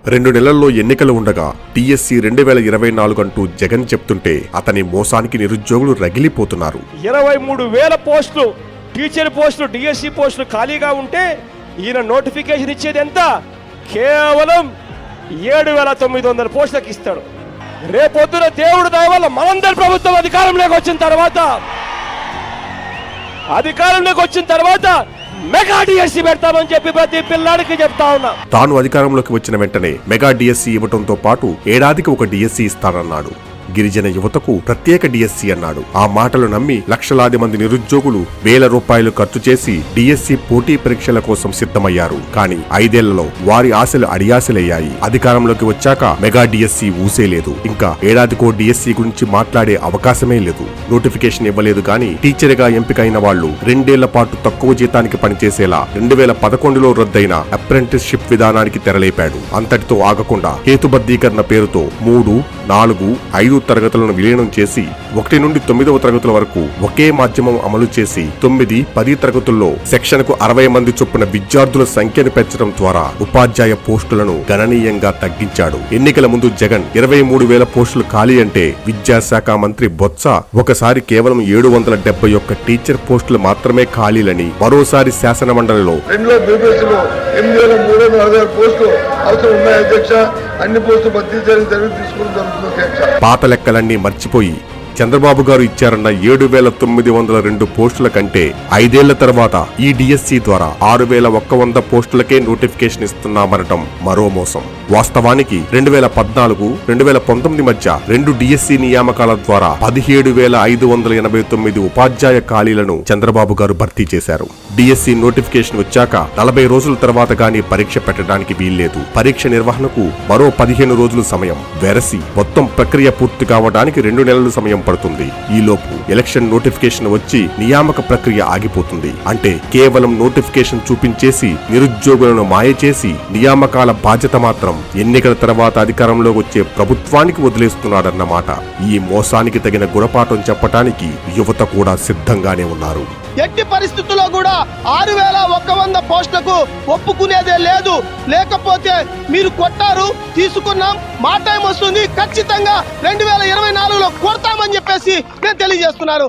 2 నెలల్లో ఎన్నికలు ఉండగా డిఎస్సి 2024 అంటూ జగన్ చెప్తుంటే అతని మోసానికి నిరుద్యోగులు రగిలిపోతున్నారు. 23,000 పోస్టులు టీచర్ పోస్టులు డిఎస్సి పోస్టులు ఖాళీగా ఉంటే ఈయన నోటిఫికేషన్ ఇచ్చేది ఎంత? కేవలం 7,900 పోస్టులకు ఇస్తాడు. రేపొద్దున దేవుడు దయ వల్ల మనందరి ప్రభుత్వం అధికారంలోకి వచ్చిన తర్వాత మెగా డిఎస్సి పెడతామని చెప్పి ప్రతి పిల్లాడికి చెప్తా ఉన్నా. తాను అధికారంలోకి వచ్చిన వెంటనే మెగా డిఎస్సి ఇవ్వడంతో పాటు ఏడాదికి ఒక డిఎస్సి ఇస్తానన్నాడు. గిరిజన యువతకు ప్రత్యేక డిఎస్సి అన్నాడు. ఆ మాటలు నమ్మి లక్షలాది మంది నిరుద్యోగులు వేల రూపాయలు ఖర్చు చేసి డిఎస్సి పోటీ పరీక్షల కోసం సిద్ధమయ్యారు. కానీ 5 ఏళ్లలో వారి ఆశలు అడియాశలయ్యాయి. అధికారంలోకి వచ్చాక మెగా డిఎస్సి ఊసేలేదు. ఇంకా ఏడాదికో డిఎస్సి గురించి మాట్లాడే అవకాశమే లేదు. నోటిఫికేషన్ ఇవ్వలేదు. కానీ టీచర్ గా ఎంపికైన వాళ్లు 2 ఏళ్ల పాటు తక్కువ జీతానికి పనిచేసేలా 2011లో రద్దయిన అప్రెంటిస్షిప్ విధానానికి తెరలేపాడు. అంతటితో ఆగకుండా హేతుబద్ధీకరణ పేరుతో 3, 4, 5 తరగతులను విలీనం చేసి 1 నుండి 9వ తరగతుల వరకు ఒకే మాధ్యమం అమలు చేసి 9, 10 తరగతుల్లో సెక్షన్కు 60 మంది చొప్పున విద్యార్థుల సంఖ్యను పెంచడం ద్వారా ఉపాధ్యాయ పోస్టులను గణనీయంగా తగ్గించాడు. ఎన్నికల ముందు జగన్ 23,000 పోస్టులు ఖాళీ అంటే విద్యాశాఖ మంత్రి బొత్స ఒకసారి కేవలం 771 టీచర్ పోస్టులు మాత్రమే ఖాళీలని, మరోసారి శాసన మండలిలో పాత లెక్కలన్నీ మర్చిపోయి చంద్రబాబు గారు ఇచ్చారన్న 7,902 పోస్టుల కంటే 5 ఏళ్ల తర్వాత ఈ డిఎస్సి ద్వారా 6,100 పోస్టులకే నోటిఫికేషన్ ఇస్తున్నామనటం మరో మోసం. వాస్తవానికి 2014, 2019 మధ్య 2 డిఎస్సి నియామకాల ద్వారా 17,589 ఉపాధ్యాయ ఖాళీలను చంద్రబాబు గారు భర్తీ చేశారు. డిఎస్సి నోటిఫికేషన్ వచ్చాక 40 రోజుల తర్వాత గానీ పరీక్ష పెట్టడానికి వీల్లేదు. పరీక్ష నిర్వహణకు మరో 15 రోజులు సమయం వెరసి మొత్తం ప్రక్రియ పూర్తి కావడానికి 2 నెలల సమయం పడుతుంది. ఈలోపు ఎలక్షన్ నోటిఫికేషన్ వచ్చి నియామక ప్రక్రియ ఆగిపోతుంది. అంటే కేవలం నోటిఫికేషన్ చూపించేసి నిరుద్యోగులను మాయ చేసి నియామకాల బాధ్యత మాత్రం ఎన్నికల తర్వాత అధికారంలోకి వచ్చే ప్రభుత్వానికి వదిలేస్తున్నాడన్నమాట. ఈ మోసానికి తగిన గుణపాఠం చెప్పటానికి యువత కూడా సిద్ధంగానే ఉన్నారు. ఎట్టి పరిస్థితుల్లో కూడా 6,100 పోస్టులకు ఒప్పుకునేదే లేదు. లేకపోతే మీరు కొట్టారు, తీసుకున్నాం, మా టైం వస్తుంది, ఖచ్చితంగా 2024లో కొడతామని చెప్పేసి నేను తెలియజేస్తున్నాను.